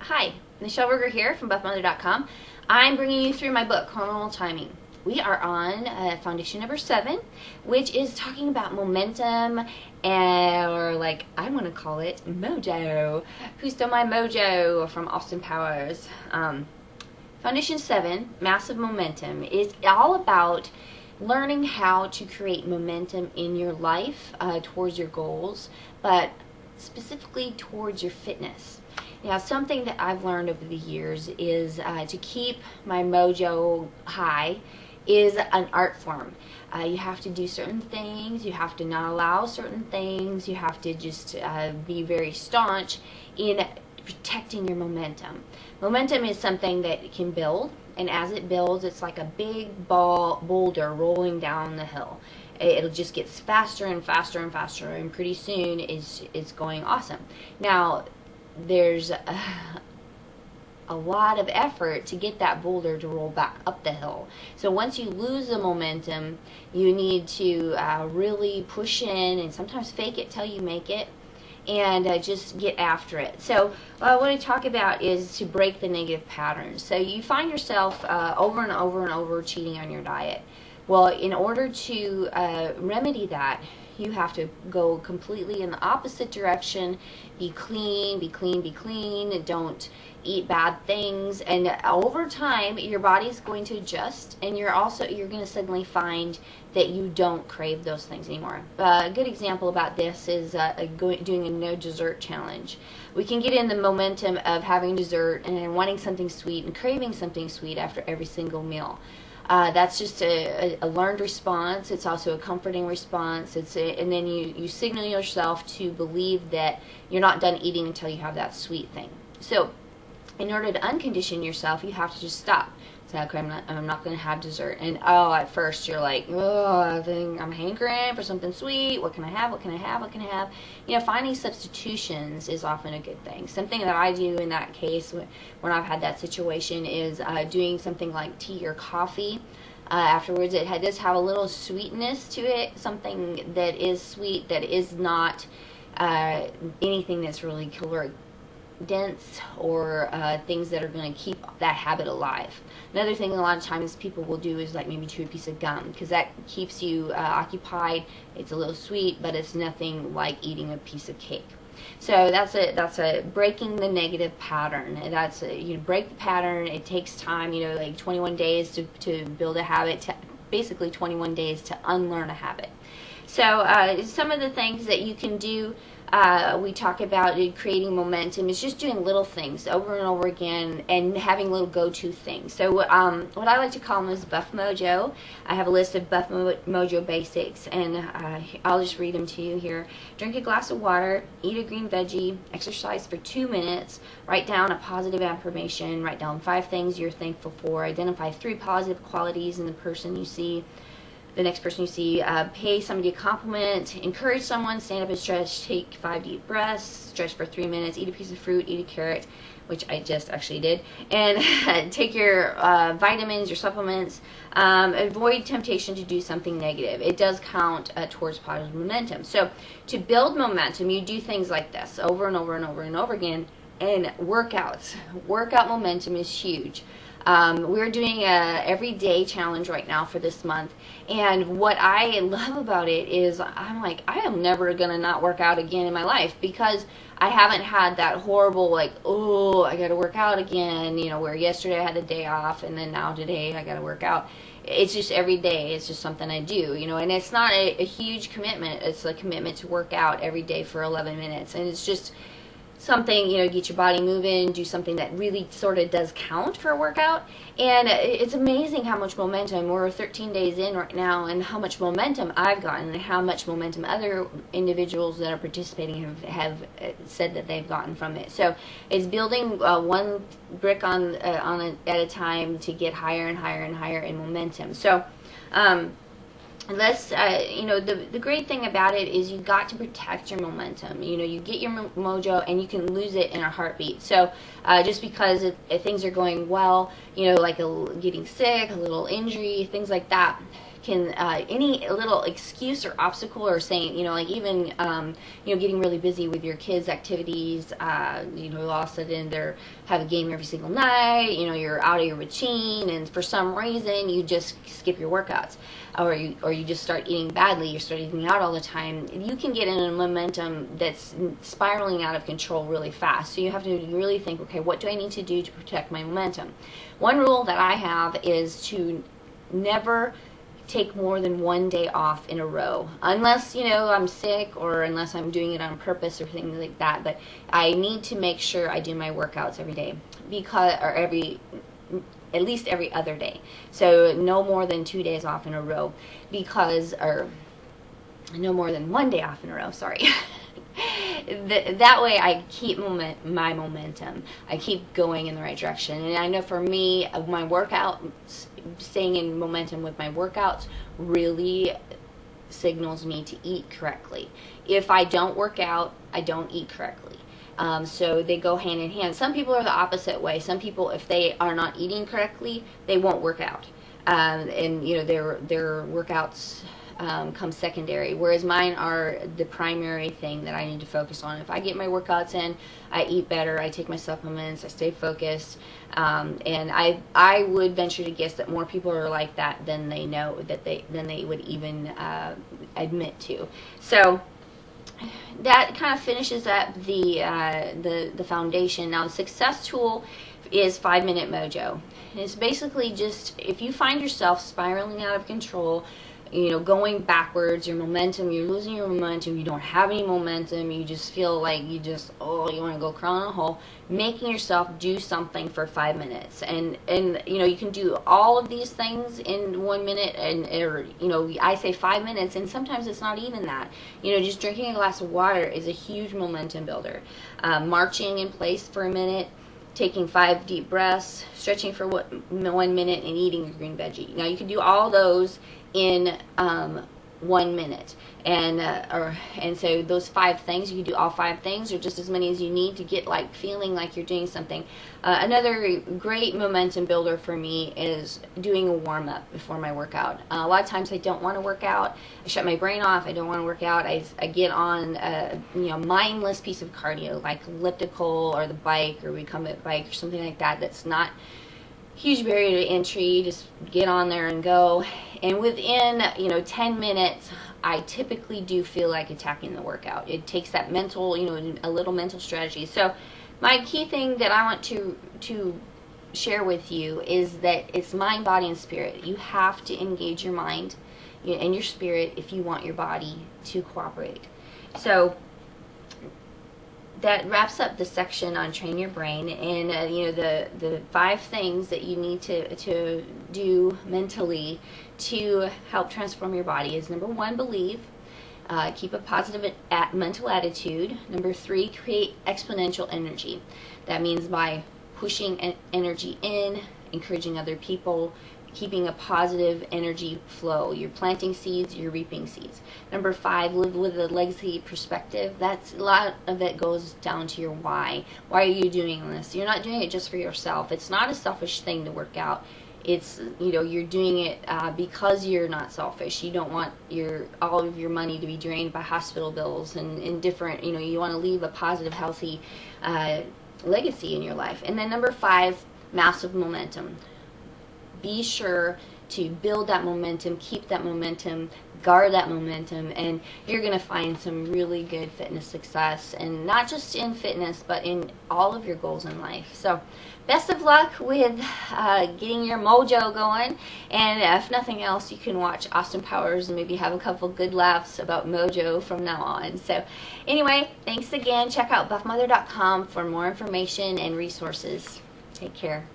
Hi, Michelle Berger here from BuffMojo.com. I'm bringing you through my book, Hormonal Timing. We are on foundation number 7, which is talking about momentum, or like I want to call it mojo. Who Stole My Mojo from Austin Powers. Foundation 7, Massive Momentum, is all about learning how to create momentum in your life towards your goals, but specifically towards your fitness. Now, something that I've learned over the years is to keep my mojo high is an art form. You have to do certain things, you have to not allow certain things, you have to just be very staunch in protecting your momentum. Momentum is something that can build, and as it builds, it's like a big boulder rolling down the hill. It'll just get faster and faster and faster, and pretty soon it's going awesome. Now, there's a lot of effort to get that boulder to roll back up the hill. So once you lose the momentum, you need to really push in and sometimes fake it till you make it, and just get after it. So what I talk about is to break the negative patterns. So you find yourself over and over and over cheating on your diet. Well, in order to remedy that, you have to go completely in the opposite direction. Be clean, be clean, be clean. Don't eat bad things. And over time, your body's going to adjust, and you're going to suddenly find that you don't crave those things anymore. A good example about this is doing a no dessert challenge. We can get in the momentum of having dessert and wanting something sweet and craving something sweet after every single meal. That's just a learned response. It's also a comforting response. And then you signal yourself to believe that you're not done eating until you have that sweet thing. So in order to uncondition yourself, you have to just stop. So, okay, I'm not going to have dessert. And at first you're like, oh, I think I'm hankering for something sweet. What can I have? What can I have? What can I have? You know, finding substitutions is often a good thing. Something that I do in that case when I've had that situation is doing something like tea or coffee. Afterwards, it does have a little sweetness to it, something that is sweet, that is not anything that's really caloric dense or things that are going to keep that habit alive. Another thing a lot of times people will do is like maybe chew a piece of gum, because that keeps you occupied. It's a little sweet, but it's nothing like eating a piece of cake. So that's a breaking the negative pattern. You break the pattern. It takes time, like 21 days to build a habit, basically 21 days to unlearn a habit. So some of the things that you can do, we talk about creating momentum, is just doing little things over and over again and having little go-to things. So what I like to call them is BuffMojo. I have a list of BuffMojo basics, and I'll just read them to you here. Drink a glass of water, eat a green veggie, exercise for 2 minutes, write down a positive affirmation, write down 5 things you're thankful for, identify 3 positive qualities in the next person you see, pay somebody a compliment, encourage someone, stand up and stretch, take 5 deep breaths, stretch for 3 minutes, eat a piece of fruit, eat a carrot, which I just actually did, and take your vitamins, your supplements. Avoid temptation to do something negative. It does count towards positive momentum. So to build momentum, you do things like this over and over and over and over again. And workouts. Workout momentum is huge. We're doing a everyday challenge right now for this month, and what I love about it is I'm like, I am never gonna not work out again in my life, because I haven't had that horrible like, oh, I gotta work out again, where yesterday I had a day off and then now today I gotta work out. It's just every day. It's just something I do, and it's not a huge commitment. It's a commitment to work out every day for 11 minutes, and it's just something, get your body moving, do something that really sort of does count for a workout. And it's amazing how much momentum, we're 13 days in right now, and how much momentum I've gotten and how much momentum other individuals that are participating have said that they've gotten from it. So it's building one brick at a time to get higher and higher and higher in momentum. So the great thing about it is you got to protect your momentum. You get your mojo and you can lose it in a heartbeat. So just because if things are going well, like getting sick, a little injury, things like that, can any little excuse or obstacle or saying, you know, like even you know, getting really busy with your kids' activities, you know, all of a sudden they're have a game every single night, you know, you're out of your routine, and for some reason you just skip your workouts, or you just start eating badly, you start eating out all the time. You can get in a momentum that's spiraling out of control really fast. So you have to really think, okay, what do I need to do to protect my momentum? One rule that I have is to never take more than one day off in a row, unless, you know, I'm sick or unless I'm doing it on purpose or things like that. But I need to make sure I do my workouts every day, because, or at least every other day. So no more than 2 days off in a row, because, or no more than 1 day off in a row, sorry. That way I keep my momentum. I keep going in the right direction. And I know for me, my workouts, staying in momentum with my workouts really signals me to eat correctly. If I don't work out, I don't eat correctly. So they go hand in hand. Some people are the opposite way. Some people, if they are not eating correctly, they won't work out. And you know, their workouts come secondary, whereas mine are the primary thing that I need to focus on. If I get my workouts in, I eat better, I take my supplements, I stay focused, and I would venture to guess that more people are like that than they know, than they would even admit to. So that kind of finishes up the foundation. Now the success tool is 5-Minute Mojo. It's basically just, if you find yourself spiraling out of control, you know, going backwards, your momentum, you're losing your momentum, you don't have any momentum, you just feel like you just, oh, you want to go crawl in a hole, making yourself do something for 5 minutes. And you know, you can do all of these things in 1 minute, or you know, I say 5 minutes, and sometimes it's not even that. You know, just drinking a glass of water is a huge momentum builder. Marching in place for a minute, taking 5 deep breaths, stretching for 1 minute, and eating a green veggie. Now you can do all those in 1 minute, and so those 5 things, you can do all 5 things, or just as many as you need to get like feeling like you're doing something. Another great momentum builder for me is doing a warm-up before my workout. A lot of times I don't want to work out, I shut my brain off, I don't want to work out, I get on a, you know, mindless piece of cardio like elliptical or the bike or recumbent bike or something like that, that's not huge barrier to entry. Just get on there and go, and within, you know, 10 minutes I typically do feel like attacking the workout. It takes that mental, you know, a little mental strategy. So my key thing that I want to share with you is that it's mind, body, and spirit. You have to engage your mind and your spirit if you want your body to cooperate. So that wraps up the section on train your brain, and you know, the 5 things that you need to do mentally to help transform your body is: number 1, believe, keep a positive mental attitude. Number 3, create exponential energy. That means by pushing energy in, encouraging other people, keeping a positive energy flow. You're planting seeds, you're reaping seeds. Number 5, live with a legacy perspective. That's, a lot of it goes down to your why. Why are you doing this? You're not doing it just for yourself. It's not a selfish thing to work out. It's, you know, you're doing it because you're not selfish. You don't want all of your money to be drained by hospital bills and different, you know, you want to leave a positive, healthy legacy in your life. And then number 5, massive momentum. Be sure to build that momentum, keep that momentum, guard that momentum, and you're going to find some really good fitness success, and not just in fitness, but in all of your goals in life. So best of luck with getting your mojo going, and if nothing else, you can watch Austin Powers and maybe have a couple good laughs about mojo from now on. So anyway, thanks again. Check out BuffMojo.com for more information and resources. Take care.